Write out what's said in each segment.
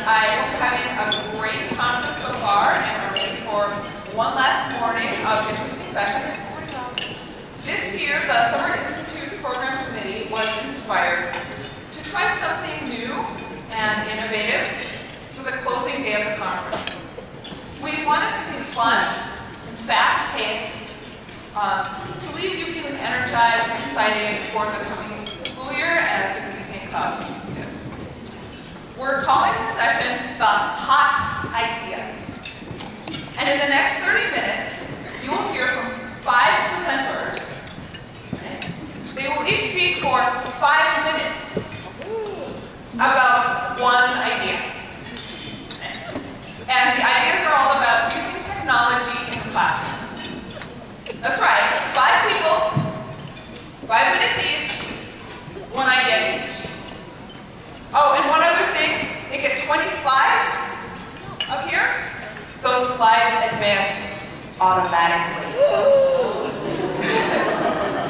I hope you're having a great conference so far and are ready for one last morning of interesting sessions. This year, the Summer Institute Program Committee was inspired to try something new and innovative for the closing day of the conference. We wanted something fun and fast-paced to leave you feeling energized and excited for the coming school year and Student Youth Club. We're calling the session the Hot Ideas. And in the next 30 minutes, you will hear from 5 presenters. They will each speak for 5 minutes about one idea. And the ideas are all about using technology in the classroom. That's right, 5 people, 5 minutes each, one idea each. Oh, and one other thing, they get 20 slides up here. Those slides advance automatically.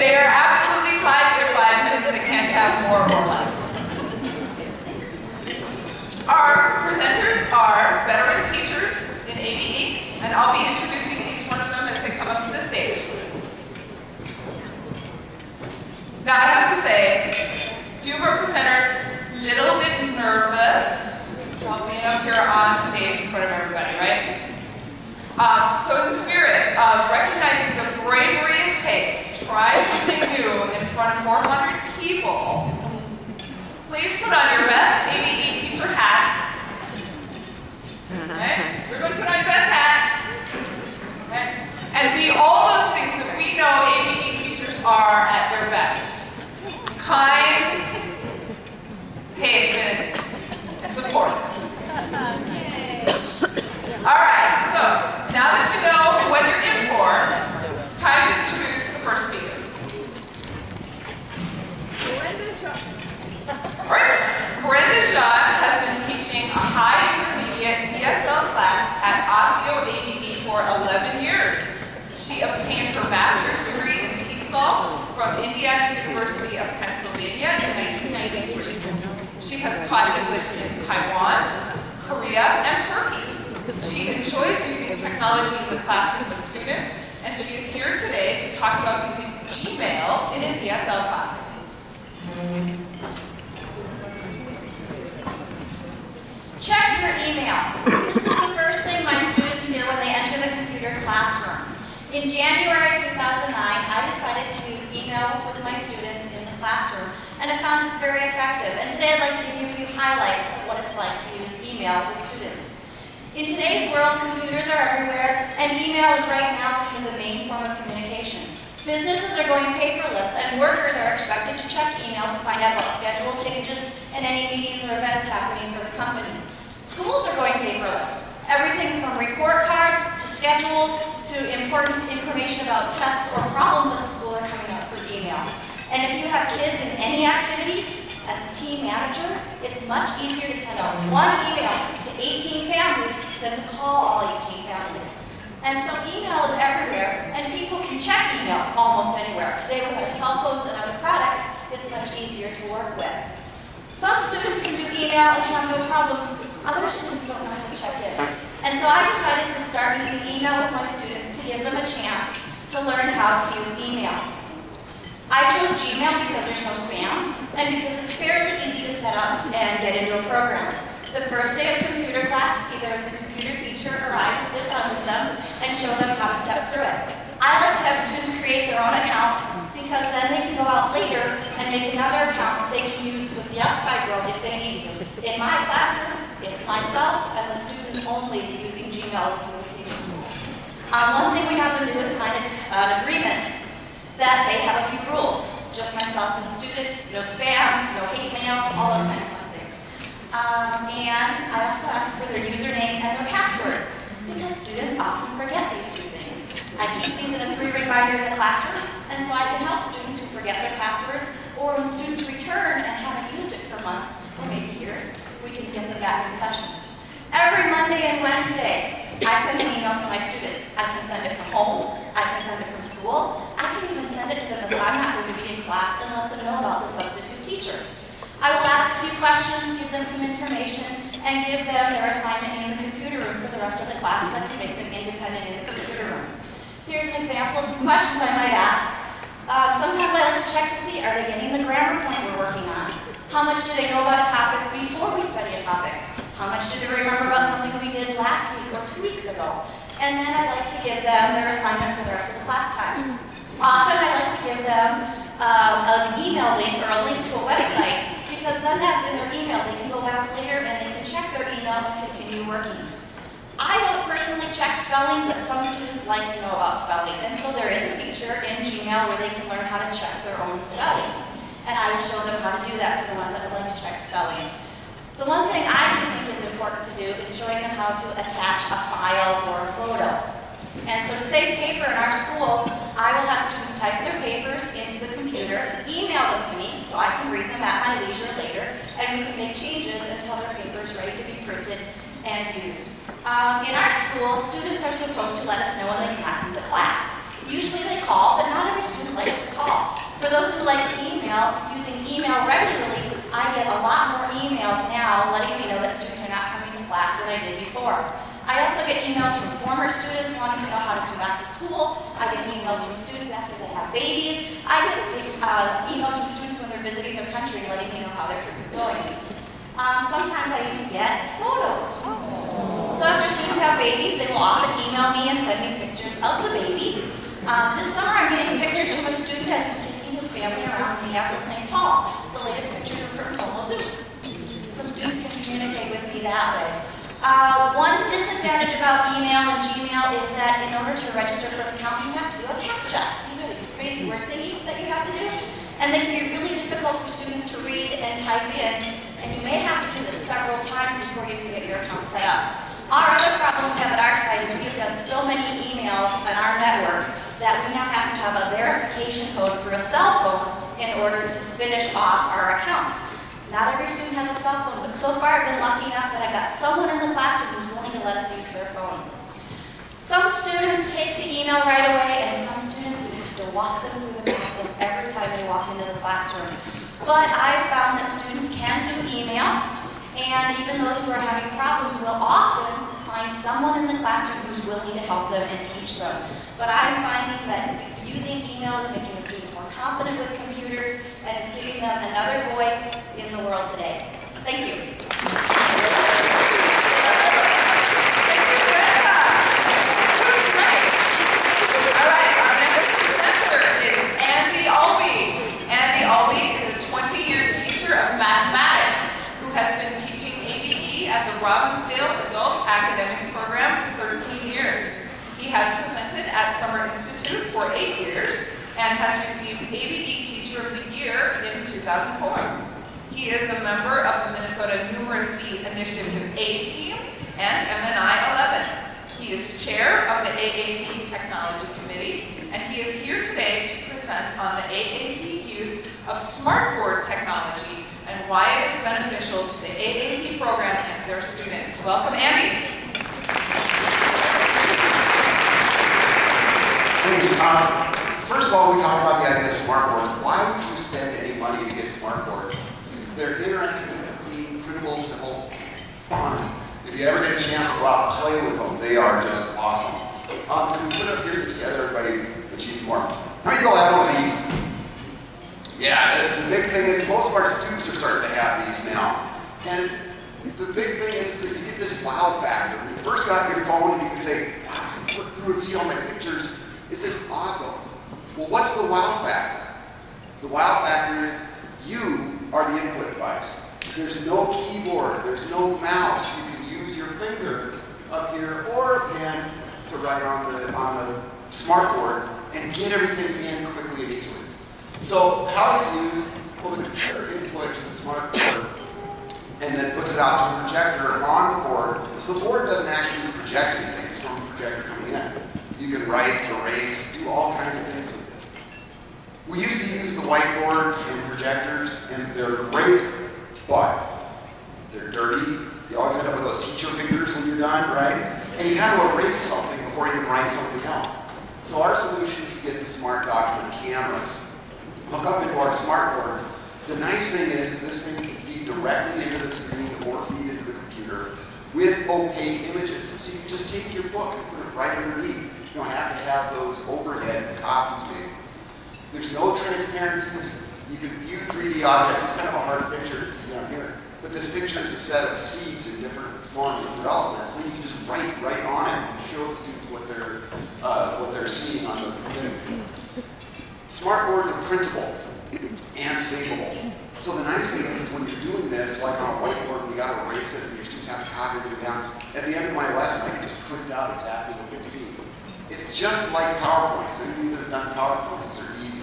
They are absolutely tied to their 5 minutes. They can't have more or less. Our presenters are veteran teachers in ABE, and I'll be introducing each one of them as they come up to the stage. Now I have to say, a few of our presenters, a little bit nervous about being up here on stage in front of everybody, right? So in the spirit of recognizing the bravery it takes to try something new in front of 400 people, please put on your best ABE teacher hats. Okay? We're going to put on your best hat. Okay? And be all those things that we know ABE teachers are at their best. Kind, patient, and supportive. All right, so now that you know what you're in for, it's time to introduce the first speaker. Brenda Jean has been teaching a high intermediate ESL class at Osseo ABE for 11 years. She obtained her master's degree in TESOL from Indiana University of Pennsylvania in 1993. She has taught English in Taiwan, Korea, and Turkey. She enjoys using technology in the classroom with students, and she is here today to talk about using Gmail in an ESL class. Check your email. This is the first thing my students hear when they enter the computer classroom. In January 2009, I decided to use email with my students in the classroom, and I found it's very effective. And today I'd like to give you a few highlights of what it's like to use email with students. In today's world, computers are everywhere, and email is right now kind of the main form of communication. Businesses are going paperless, and workers are expected to check email to find out about schedule changes and any meetings or events happening for the company. Schools are going paperless. Everything from report cards to schedules to important information about tests or problems at the school are coming out through email. And if you have kids in any activity, as a team manager, it's much easier to send out one email to 18 families than to call all 18 families. And so email is everywhere, and people can check email almost anywhere. Today with our cell phones and other products, it's much easier to work with. Some students can do email and have no problems. Other students don't know how to check it. And so I decided to start using email with my students to give them a chance to learn how to use email. I chose Gmail because there's no spam, and because it's fairly easy to set up and get into a program. The first day of computer class, either the computer teacher or I will sit down with them and show them how to step through it. I like to have students create their own account because then they can go out later and make another account that they can use with the outside world if they need to. In my classroom, it's myself and the student only using Gmail as a communication tool. One thing we have them do is sign an agreement that they have a few rules. Just myself and the student, no spam, no hate mail, all those kind of fun things. And I also ask for their username and their password, because students often forget these two things. I keep these in a 3-ring binder in the classroom, and so I can help students who forget their passwords, or when students return and haven't used it for months, or maybe years, we can get them back in session. Every Monday and Wednesday, I send an email to my students. I can send it from home, I can send it from school, I can even send it to them if I'm not going to be in class and let them know about the substitute teacher. I will ask a few questions, give them some information, and give them their assignment in the computer room for the rest of the class. That can make them independent in the computer room. Here's an example of some questions I might ask. Sometimes I like to check to see, are they getting the grammar point we're working on? How much do they know about a topic before we study a topic? How much do they remember about something we did last week or 2 weeks ago? And then I like to give them their assignment for the rest of the class time. Often I like to give them an email link or a link to a website, because then that's in their email. They can go back later and they can check their email and continue working. I don't personally check spelling, but some students like to know about spelling. And so there is a feature in Gmail where they can learn how to check their own spelling. And I will show them how to do that for the ones that would like to check spelling. The one thing I do think is important to do is showing them how to attach a file or a photo. And so to save paper in our school, I will have students type their papers into the computer, email them to me so I can read them at my leisure later, and we can make changes until their paper is ready to be printed and used. In our school, students are supposed to let us know when they cannot come to class. Usually they call, but not every student likes to call. For those who like to email, using email regularly, I get a lot more emails now letting me know that students are not coming to class than I did before. I also get emails from former students wanting to know how to come back to school. I get emails from students after they have babies. I get emails from students when they're visiting their country letting me know how their trip is going. Sometimes I even get photos. So after students have babies, they will often email me and send me pictures of the baby. This summer I'm getting pictures from a student as he's taking his family around Minneapolis, St. Paul. The latest pictures are from Como Zoo. So students can communicate with me that way. One disadvantage about email and Gmail is that in order to register for an account, you have to do a CAPTCHA. These are these crazy word thingies that you have to do. And they can be really difficult for students to read and type in. And you may have to do this several times before you can get your account set up. Our other problem we have at our site is we have done so many emails on our network that we now have to have a verification code through a cell phone in order to finish off our accounts. Not every student has a cell phone, but so far I've been lucky enough that I've got someone in the classroom who's willing to let us use their phone. Some students take to email right away, and some students you have to walk them through the process every time they walk into the classroom. But I've found that students can do email, and even those who are having problems will often find someone in the classroom who's willing to help them and teach them. But I'm finding that using email is making the students more confident with computers and is giving them another voice in the world today. Thank you. Thank you, Brenda. That was great. All right, our next presenter is Andy Albee. Andy Albee is a 20-year teacher of mathematics who has been teaching ABE at the Robbinsdale Adult Academic Program for 13 years. He has presented at Summer Institute for 8 years and has received ABE Teacher of the Year in 2004. He is a member of the Minnesota Numeracy Initiative A-Team and MNI 11. He is chair of the AAP Technology Committee, and he is here today to present on the AAP use of smartboard technology and why it is beneficial to the AAP program and their students. Welcome, Andy. First of all, we talked about the idea of smartboards. Why would you spend any money to get a smartboard? They're interactive, clean, printable, simple, fun. If you ever get a chance to go out and play with them, they are just awesome. Can we put up here together, everybody achieve more? How many people have one of these? Yeah, the big thing is most of our students are starting to have these now. And the big thing is that you get this wow factor. When you first got your phone and you can say, wow, I can flip through and see all my pictures. It's just awesome. Well, what's the wow factor? The wow factor is you are the input device. There's no keyboard, there's no mouse. You can use your finger up here or a pen to write on the smartboard and get everything in quickly and easily. So how's it used? Well, the computer input to the smartboard and then puts it out to a projector on the board. So the board doesn't actually project anything, it's from the projector coming in. You can write, erase, do all kinds of things with this. We used to use the whiteboards and projectors, and they're great, but they're dirty. You always end up with those teacher fingers when you're done, right? And you have to erase something before you can write something else. So our solution is to get the smart document cameras, hook up into our smartboards. The nice thing is this thing can feed directly into the screen or feed into the computer. computer with opaque images. So you can just take your book and put it right underneath. You don't have to have those overhead copies made. There's no transparencies. You can view 3D objects. It's kind of a hard picture to see down here. But this picture is a set of seeds in different forms of development. So you can just write right on it and show the students what they're seeing on the thing. Smart boards are printable and savable. So the nice thing is when you're doing this, like on a whiteboard, and you got to erase it, and your students have to copy everything down. At the end of my lesson, I can just print out exactly what they've seen. It's just like PowerPoint. So if you that have done PowerPoints, these are easy.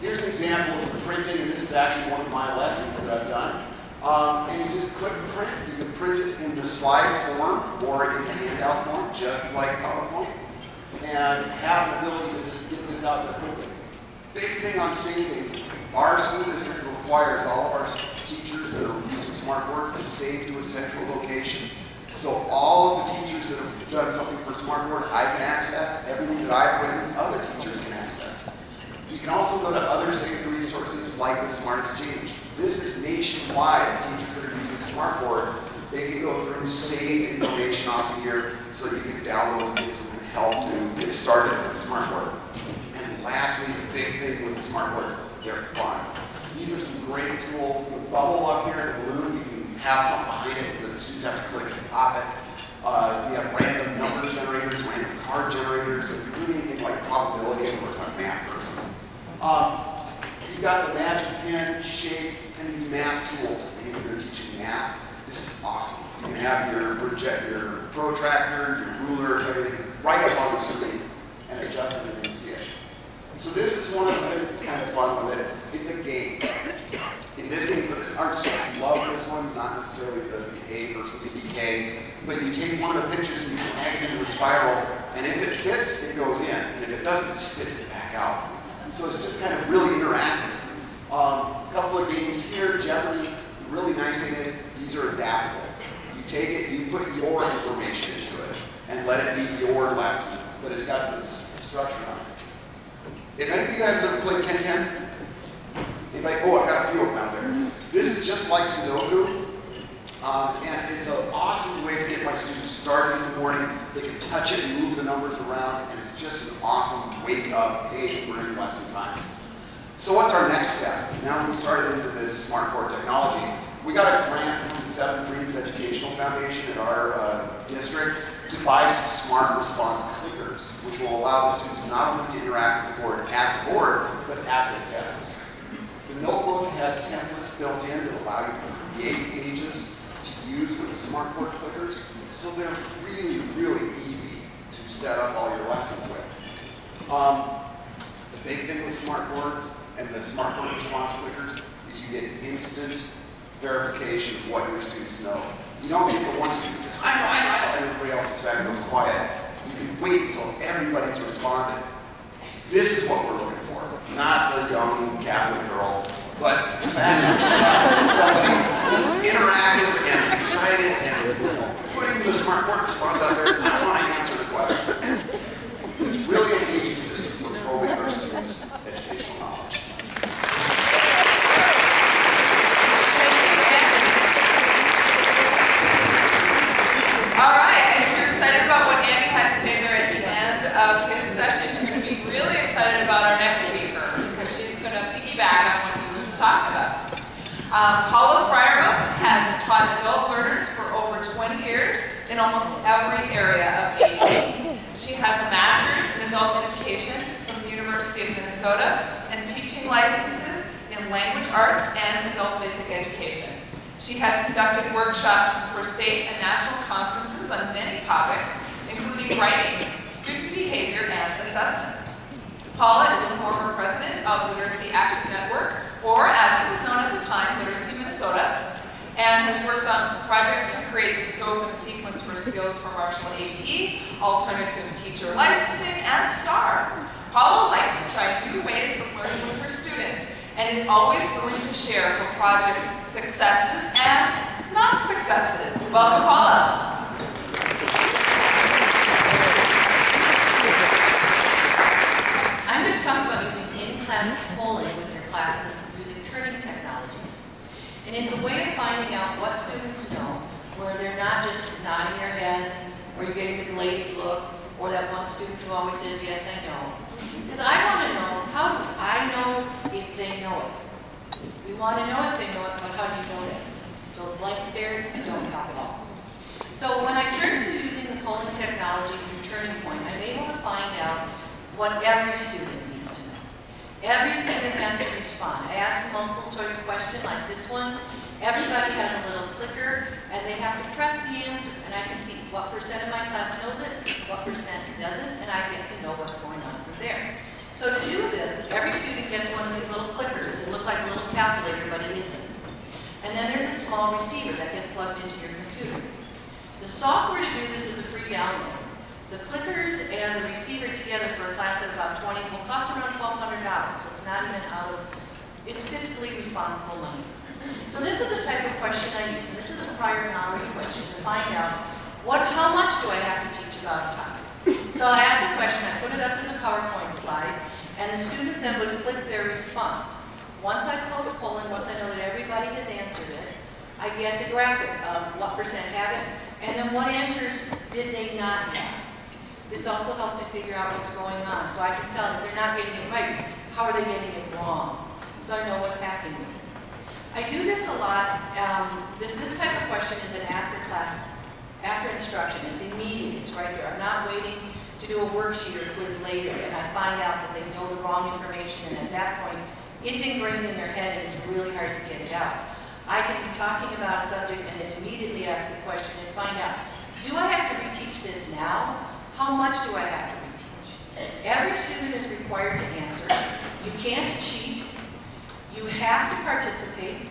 Here's an example of the printing, and this is actually one of my lessons that I've done. And you just click print. You can print it in the slide form or in the handout form, just like PowerPoint, and have an ability to just get this out there quickly. Big thing on saving, our school district requires all of our teachers that are using smart boards to save to a central location. So all of the teachers that have done something for Smartboard, I can access. Everything that I've written, other teachers can access. You can also go to other saved resources like the Smart Exchange. This is nationwide. The teachers that are using Smartboard, they can go through, save information off of here so you can download and get some help to get started with the Smartboard. And lastly, the big thing with the Smartboards, they're fun. These are some great tools. The bubble up here, the balloon, you can have something behind it that the students have to click and pop it. You have random number generators, random card generators. So if you're doing anything like probability, of course I'm a math person. You've got the magic pen, shapes, and these math tools. And when they're teaching math, this is awesome. You can have your protractor, your ruler, everything right up on the screen and adjust everything to see it. So this is one of the things that's kind of fun with it. It's a game. In this game, our students love this one, not necessarily the A versus CK, but you take one of the pictures and you drag it into a spiral, and if it fits, it goes in, and if it doesn't, it spits it back out. So it's just kind of really interactive. A couple of games here, Jeopardy. The really nice thing is these are adaptable. You take it, you put your information into it, and let it be your lesson, but it's got this structure on it. If any of you guys ever played Ken? Anybody? Oh, I've got a few of them out there. This is just like Sudoku, and it's an awesome way to get my students started in the morning. They can touch it and move the numbers around, and it's just an awesome wake up, hey, we're in lesson time. So what's our next step? Now we've started into this SmartBoard technology. We got a grant from the Seven Dreams Educational Foundation at our district to buy some smart response clickers, which will allow the students not only to interact with the board at the board, but at their desks. The notebook has templates built in that allow you to create pages to use with the SmartBoard clickers, so they're really, really easy to set up all your lessons with. The big thing with SmartBoards and the SmartBoard response clickers is you get instant verification of what your students know. You don't get the one student that says, I know, and everybody else is back and goes quiet. You can wait until everybody's responded. This is what we're looking for. Not the young Catholic girl, but the fact that somebody that's interactive and excited and putting the SmartBoard response out there, I want to answer the question. It's really an engaging system for probing our students' educational knowledge. All right, and if you're excited about what Andy had to say there at the end of his session, you're going to be really excited about our next speaker, because she's going to piggyback on what he was talking about. Paula Fryermuth has taught adult learners for over 20 years in almost every area of AEP. She has a master's in adult education from the University of Minnesota and teaching licenses in language arts and adult basic education. She has conducted workshops for state and national conferences on many topics, including writing, student behavior, and assessment. Paula is a former president of Literacy Action Network, or as it was known at the time, Literacy Minnesota, and has worked on projects to create the scope and sequence for skills for Marshall ABE, alternative teacher licensing, and STAR. Paula likes to try new ways of learning with her students, and is always willing to share her project's successes and not successes. Welcome, Paula. I'm going to talk about using in-class polling with your classes using turning technologies. And it's a way of finding out what students know, where they're not just nodding their heads, or you're getting the glazed look, or that one student who always says, yes, I know. Because I want to know, how do I know if they know it? We want to know if they know it, but how do you know that? Those blank stares don't help at all. So when I turned to using the polling technology through Turning Point, I'm able to find out what every student needs to know. Every student has to respond. I ask a multiple choice question like this one. Everybody has a little clicker, and they have to press the answer. And I can see what percent of my class knows it, what percent doesn't, and I get to know what's going on from there. So to do this, every student gets one of these little clickers. It looks like a little calculator, but it isn't. And then there's a small receiver that gets plugged into your computer. The software to do this is a free download. The clickers and the receiver together for a class of about 20 will cost around $1,200, so it's not even out of, it's fiscally responsible money. So this is the type of question I use, and this is a prior knowledge question to find out how much do I have to teach about a topic. So I'll ask the question, I put it up as a PowerPoint slide, and the students then would click their response. Once I close polling, once I know that everybody has answered it, I get the graphic of what percent have it, and then what answers did they not have. This also helps me figure out what's going on, so I can tell if they're not getting it right, how are they getting it wrong, so I know what's happening with it. I do this a lot. This type of question is an after class, after instruction. It's immediate, it's right there. I'm not waiting to do a worksheet or quiz later, and I find out that they know the wrong information, and at that point, it's ingrained in their head, and it's really hard to get it out. I can be talking about a subject and then immediately ask a question and find out, do I have to reteach this now? How much do I have to reteach? Every student is required to answer. You can't cheat. You have to participate.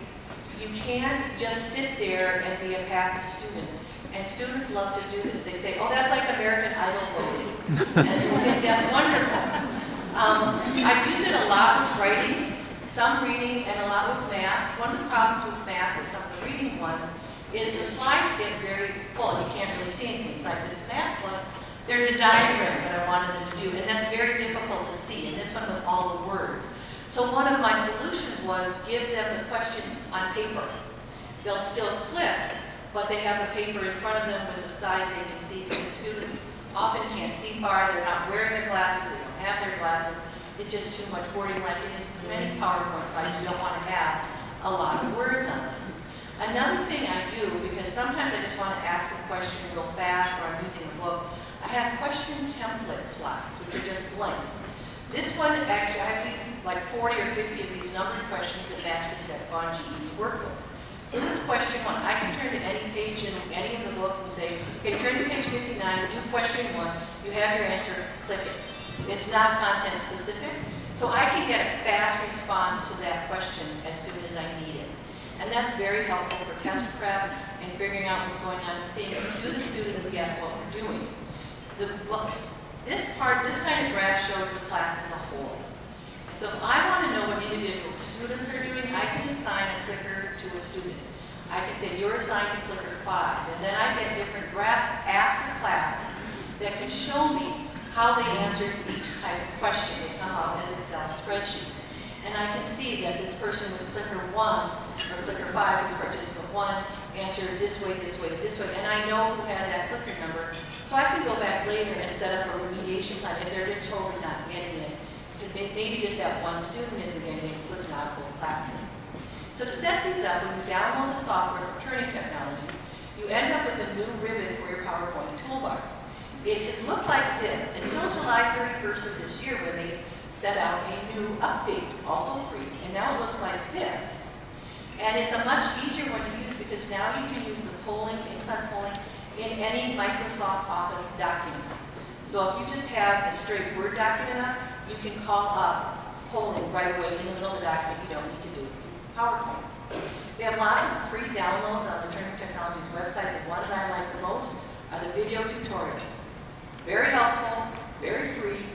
You can't just sit there and be a passive student. And students love to do this. They say, oh, that's like American Idol voting. And I think that's wonderful. I've used it a lot with writing, some reading, and a lot with math. One of the problems with math is some of the reading ones is the slides get very full. You can't really see anything. It's like this math book. There's a diagram that I wanted them to do, and that's very difficult to see, and this one with all the words. So one of my solutions was give them the questions on paper. They'll still click, but they have the paper in front of them with the size they can see, because students often can't see far. They're not wearing their glasses. They don't have their glasses. It's just too much wording, like it is with many PowerPoint slides. You don't want to have a lot of words on them. Another thing I do, because sometimes I just want to ask a question real fast, or I'm using a book, I have question template slides, which are just blank. This one, actually, I have these, like 40 or 50 of these numbered questions that match the Step on GED workbook. So this is question 1. I can turn to any page in any of the books and say, okay, turn to page 59, do question 1, you have your answer, click it. It's not content specific, so I can get a fast response to that question as soon as I need it. And that's very helpful for test prep and figuring out what's going on and seeing, do the students get what we're doing? This kind of graph shows the class as a whole. So if I want to know what individual students are doing, I can assign a clicker to a student. I can say, you're assigned to clicker 5, and then I get different graphs after class that can show me how they answered each type of question. They come out as Excel spreadsheets. And I can see that this person with clicker 1, or clicker 5, who's participant 1, answered this way, this way, this way, and I know who had that clicker number. So I can go back later and set up a remediation plan if they're just totally not getting it. Because maybe just that one student isn't getting it, so it's not a whole class thing. So to set these up, when you download the software from Turning Technologies, you end up with a new ribbon for your PowerPoint toolbar. It has looked like this until July 31st of this year, when they set out a new update, also free, and now it looks like this. And it's a much easier one to use because now you can use the polling, in-class polling, in any Microsoft Office document. So if you just have a straight Word document up, you can call up polling right away in the middle of the document. You don't need to do it through PowerPoint. We have lots of free downloads on the Turning Technologies website. The ones I like the most are the video tutorials. Very helpful, very free.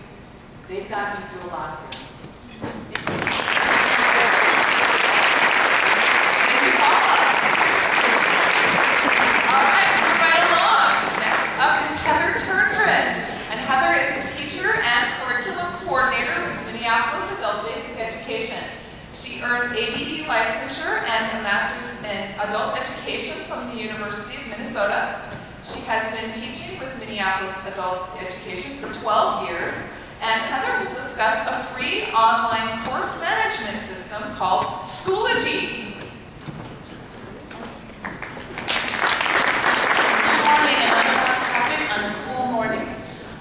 They've got me through a lot of things. Thank you, Paula. All right, moving right along. Next up is Heather Turngren. And Heather is a teacher and curriculum coordinator with Minneapolis Adult Basic Education. She earned ABE licensure and a master's in adult education from the University of Minnesota. She has been teaching with Minneapolis Adult Education for 12 years, and Heather will discuss a free online course management system called Schoology. Good morning, and I'm on topic on a cool morning.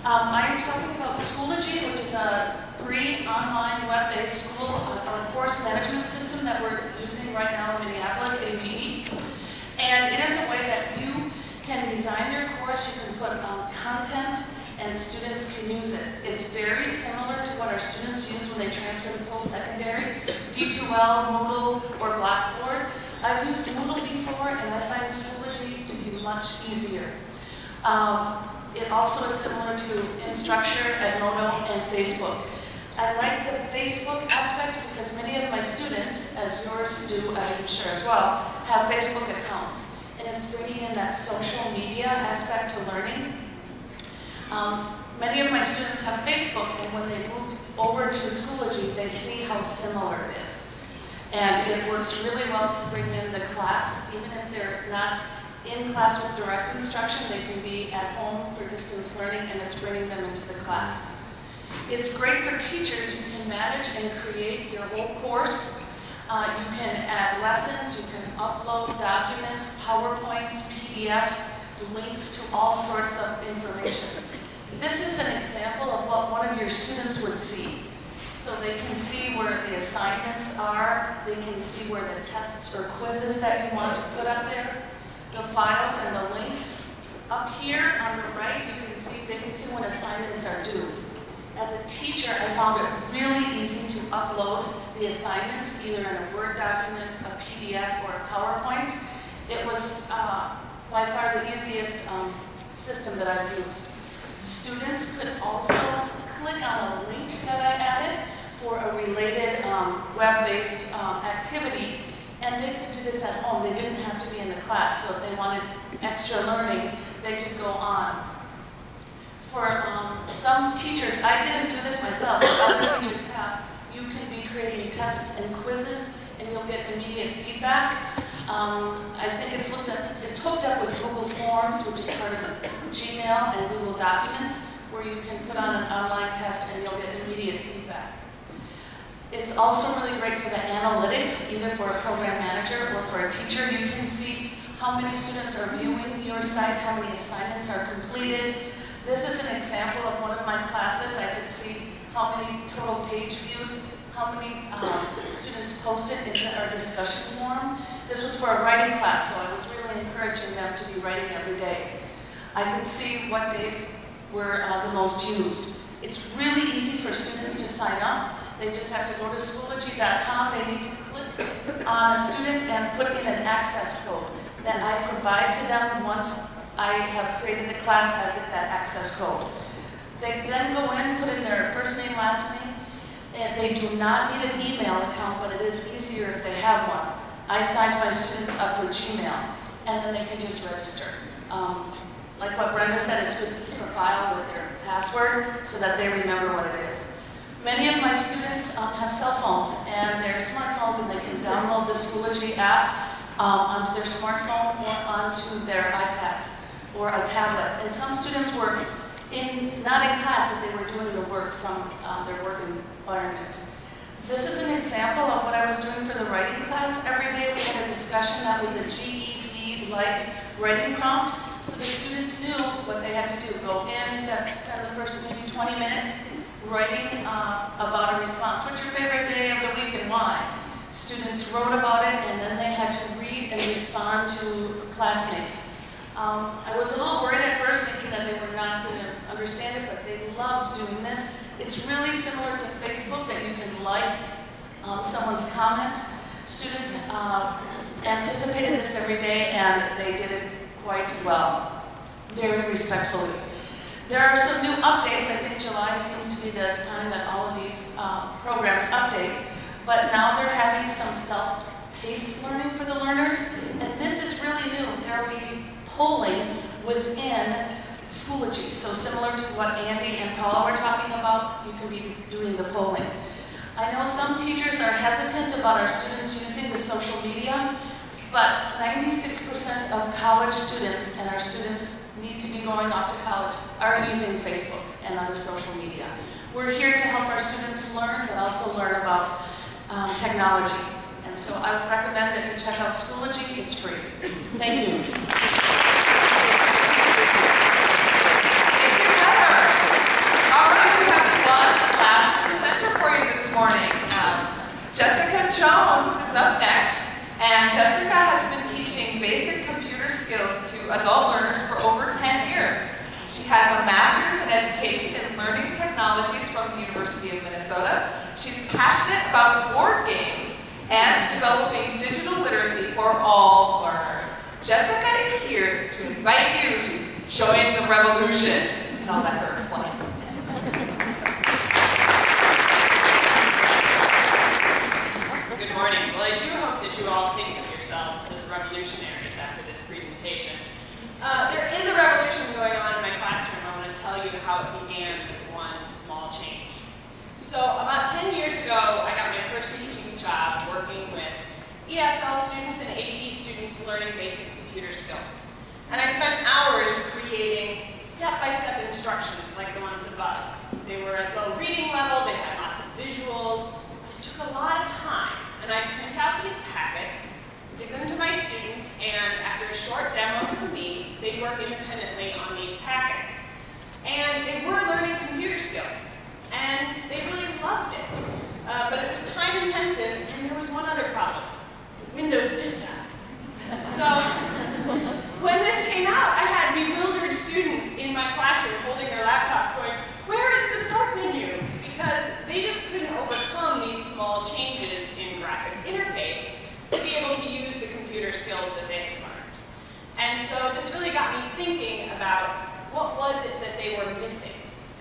I am talking about Schoology, which is a free online web-based school or course management system that we're using right now in Minneapolis, ABE. And it is a way that you can design your course, you can put content, and students can use it. It's very similar to what our students use when they transfer to post-secondary, D2L, Moodle, or Blackboard. I've used Moodle before, and I find Schoology to be much easier. It also is similar to Instructure, Edmodo, and Facebook. I like the Facebook aspect because many of my students, as yours do, I'm sure as well, have Facebook accounts. And it's bringing in that social media aspect to learning. Many of my students have Facebook, and when they move over to Schoology, they see how similar it is. And it works really well to bring in the class, even if they're not in class with direct instruction, they can be at home for distance learning, and it's bringing them into the class. It's great for teachers. You can manage and create your whole course. You can add lessons, you can upload documents, PowerPoints, PDFs, links to all sorts of information. This is an example of what one of your students would see. So they can see where the assignments are, they can see where the tests or quizzes that you want to put up there, the files and the links. Up here on the right, you can see, they can see when assignments are due. As a teacher, I found it really easy to upload the assignments, either in a Word document, a PDF, or a PowerPoint. It was by far the easiest system that I've used. Students could also click on a link that I added for a related web-based activity, and they could do this at home. They didn't have to be in the class, so if they wanted extra learning, they could go on. For some teachers, I didn't do this myself, but other teachers have, you can be creating tests and quizzes, and you'll get immediate feedback. I think it's hooked up with Google Forms, which is part of Gmail and Google Documents, where you can put on an online test and you'll get immediate feedback. It's also really great for the analytics, either for a program manager or for a teacher. You can see how many students are viewing your site, how many assignments are completed. This is an example of one of my classes. I could see how many total page views, how many students posted into our discussion forum. This was for a writing class, so I was really encouraging them to be writing every day. I could see what days were the most used. It's really easy for students to sign up. They just have to go to Schoology.com. They need to click on a student and put in an access code that I provide to them. Once I have created the class, I get that access code. They then go in, put in their first name, last name, and they do not need an email account, but it is easier if they have one. I signed my students up for Gmail, and then they can just register. Like what Brenda said, it's good to keep a file with their password so that they remember what it is. Many of my students have cell phones and their smartphones, and they can download the Schoology app onto their smartphone or onto their iPads or a tablet. And some students were not in class, but they were doing the work from their work environment. This is an example of what I was doing for the writing class. Every day we had a discussion that was a GED-like writing prompt, so the students knew what they had to do. Go in, spend the first maybe 20 minutes writing about a response. What's your favorite day of the week and why? Students wrote about it, and then they had to read and respond to classmates. I was a little worried at first, thinking that they were not going to understand it, but they loved doing this. It's really similar to Facebook, that you can like someone's comment. Students anticipated this every day, and they did it quite well, very respectfully. There are some new updates. I think July seems to be the time that all of these programs update, but now they're having some self-paced learning for the learners, and this is really new. There will be polling within Schoology, so similar to what Andy and Paula were talking about, you can be doing the polling. I know some teachers are hesitant about our students using the social media, but 96% of college students, and our students need to be going off to college, are using Facebook and other social media. We're here to help our students learn, but also learn about technology. And so I would recommend that you check out Schoology. It's free. Thank you. Thank you, Heather. All right, we have one last presenter for you this morning. Jessica Jones is up next, and Jessica has been teaching basic computer skills to adult learners for over 10 years. She has a master's in education in learning technologies from the University of Minnesota. She's passionate about board games and developing digital literacy for all learners. Jessica is here to invite you to join the revolution, and I'll let her explain. Good morning. Well, I do hope that you all think of yourselves as revolutionaries after this presentation. There is a revolution going on in my classroom. I want to tell you how it began with one small change. So about 10 years ago, I got my first teaching job working with ESL students and ABE students learning basic computer skills. And I spent hours creating step-by-step instructions like the ones above. They were at low reading level, they had lots of visuals, but it took a lot of time. And I'd print out these packets, give them to my students, and after a short demo from me, they'd work independently on these packets. And they were learning computer skills, and they really loved it. But it was time intensive, and there was one other problem, Windows Vista. So when this came out, I had bewildered students in my classroom holding their laptops going, where is the start menu? Because they just couldn't overcome these small changes in graphic interface to be able to use the computer skills that they had learned. And so this really got me thinking about what was it that they were missing?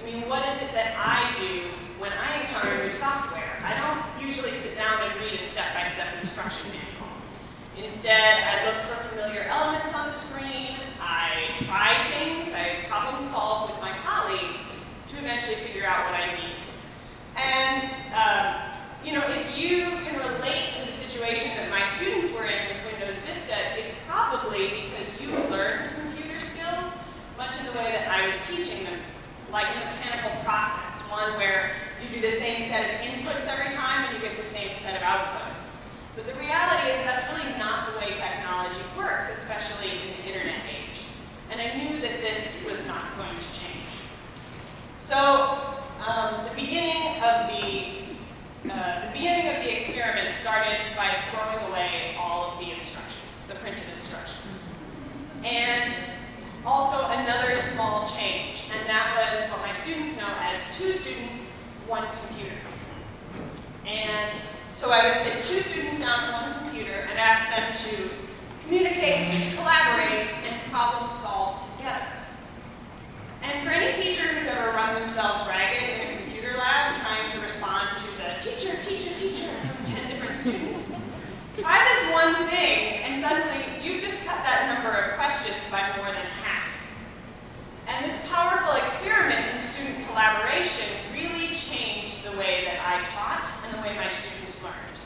I mean, what is it that I do when I encounter new software? I don't usually sit down and read a step-by-step instruction manual. Instead, I look for familiar elements on the screen, I try things, I problem solve with my colleagues to eventually figure out what I need. And you know, if you can relate to the situation that my students were in with Windows Vista, it's probably because you learned computer skills much in the way that I was teaching them, like a mechanical process, one where you do the same set of inputs every time and you get the same set of outputs. But the reality is that's really not the way technology works, especially in the internet age. And I knew that this was not going to change. So the beginning of the experiment started by throwing away all of the instructions, the printed instructions. And also another small change, and that was what my students know as 2 students, 1 computer. And so I would sit 2 students down at 1 computer and ask them to communicate, collaborate, and problem solve together. And for any teacher who's ever run themselves ragged in a computer lab trying to respond to the teacher, teacher, teacher from 10 different students, try this one thing and suddenly you've just cut that number of questions by more than half. And this powerful experiment in student collaboration really changed the way that I taught and the way my students learned.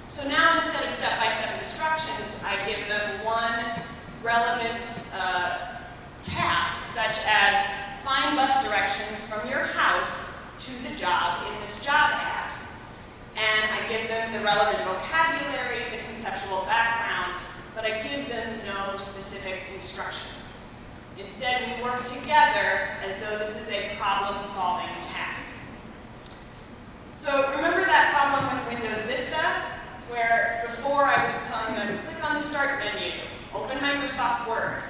So now instead of step-by-step instructions, I give them one relevant task, such as find bus directions from your house to the job in this job ad. And I give them the relevant vocabulary, the conceptual background, but I give them no specific instructions. Instead, we work together as though this is a problem-solving task. So remember that problem with Windows Vista, where before I was telling them, click on the Start menu, open Microsoft Word.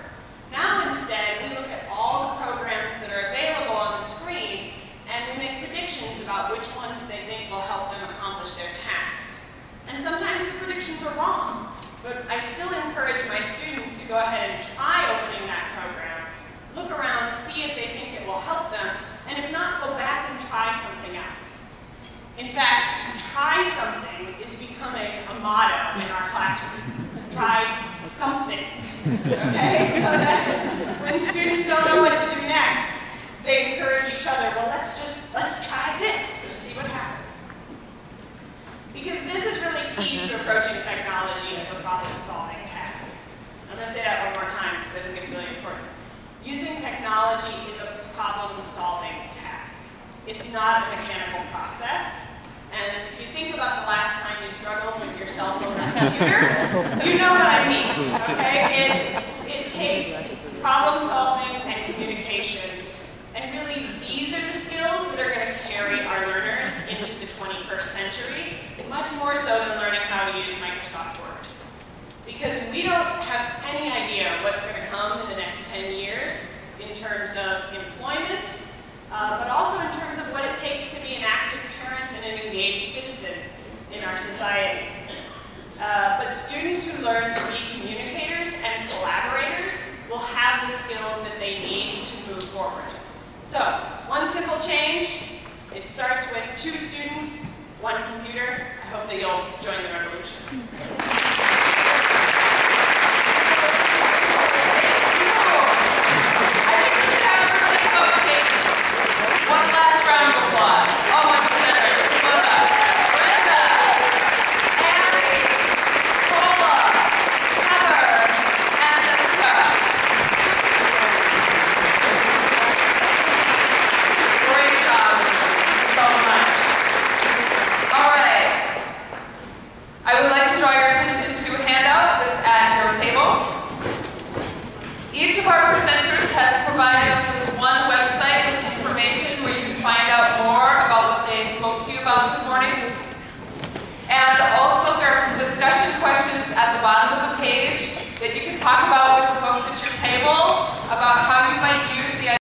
Now instead, we look at all the programs that are available on the screen, and we make predictions about which ones they think will help them accomplish their task. And sometimes the predictions are wrong, but I still encourage my students to go ahead and try opening that program, look around, see if they think it will help them, and if not, go back and try something else. In fact, try something is becoming a motto in our classroom. Try something, okay? So that when students don't know what to do next, they encourage each other, well, let's try this and see what happens. Because this is really key to approaching technology as a problem-solving task. I'm going to say that one more time because I think it's really important. Using technology is a problem-solving task. It's not a mechanical process. And if you think about the last time you struggled with your cell phone or computer, you know what I mean, okay? It takes problem-solving and communication. And really, these are the skills that are going to carry our learners into the 21st century, much more so than learning how to use Microsoft Word. Because we don't have any idea what's going to come in the next 10 years in terms of employment, but also in terms of what it takes to be an active parent and an engaged citizen in our society. But students who learn to be communicators and collaborators will have the skills that they need to move forward. So, one simple change. It starts with 2 students, 1 computer. I hope that you'll join the revolution. I think we should have everybody vote taken. One last round of applause. All my presenters. Brenda, Annie, Paula, Heather, and Jessica. Great job so much. All right. I would like to draw your attention to a handout that's at your tables. Each of our presenters has provided us with one website with information where you can find out more about what they spoke to you about this morning.